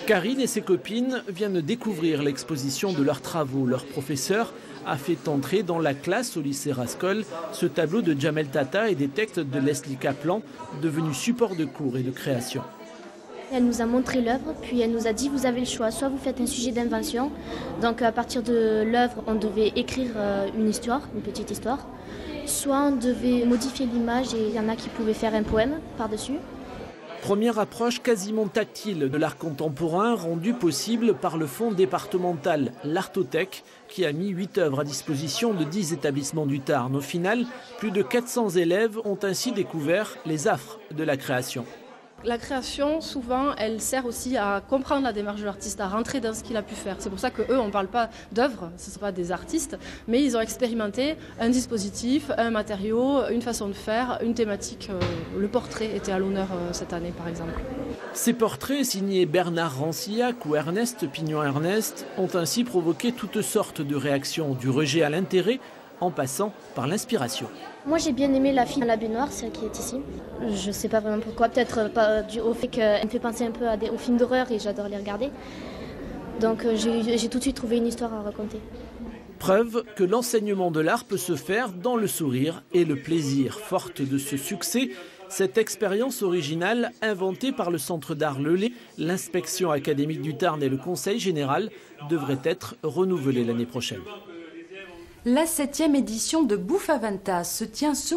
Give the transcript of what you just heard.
Karine et ses copines viennent de découvrir l'exposition de leurs travaux. Leur professeur a fait entrer dans la classe au lycée Rascol ce tableau de Jamel Tata et des textes de Leslie Kaplan, devenus support de cours et de création. Elle nous a montré l'œuvre, puis elle nous a dit vous avez le choix, soit vous faites un sujet d'invention, donc à partir de l'œuvre on devait écrire une histoire, une petite histoire, soit on devait modifier l'image et il y en a qui pouvaient faire un poème par-dessus. Première approche quasiment tactile de l'art contemporain rendue possible par le fonds départemental l'Artothèque qui a mis 8 œuvres à disposition de 10 établissements du Tarn. Au final, plus de 400 élèves ont ainsi découvert les affres de la création. La création, souvent, elle sert aussi à comprendre la démarche de l'artiste, à rentrer dans ce qu'il a pu faire. C'est pour ça qu'eux, on ne parle pas d'œuvres, ce ne sont pas des artistes, mais ils ont expérimenté un dispositif, un matériau, une façon de faire, une thématique. Le portrait était à l'honneur cette année, par exemple. Ces portraits, signés Bernard Rancillac ou Ernest Pignon-Ernest, ont ainsi provoqué toutes sortes de réactions, du rejet à l'intérêt, en passant par l'inspiration. Moi j'ai bien aimé la fille à la baignoire, celle qui est ici. Je ne sais pas vraiment pourquoi, peut-être dû au fait qu'elle me fait penser un peu aux films d'horreur et j'adore les regarder. Donc j'ai tout de suite trouvé une histoire à raconter. Preuve que l'enseignement de l'art peut se faire dans le sourire et le plaisir. Forte de ce succès, cette expérience originale, inventée par le Centre d'art Lelay, l'inspection académique du Tarn et le Conseil général, devrait être renouvelée l'année prochaine. La 7e édition de Bouffaventas se tient ce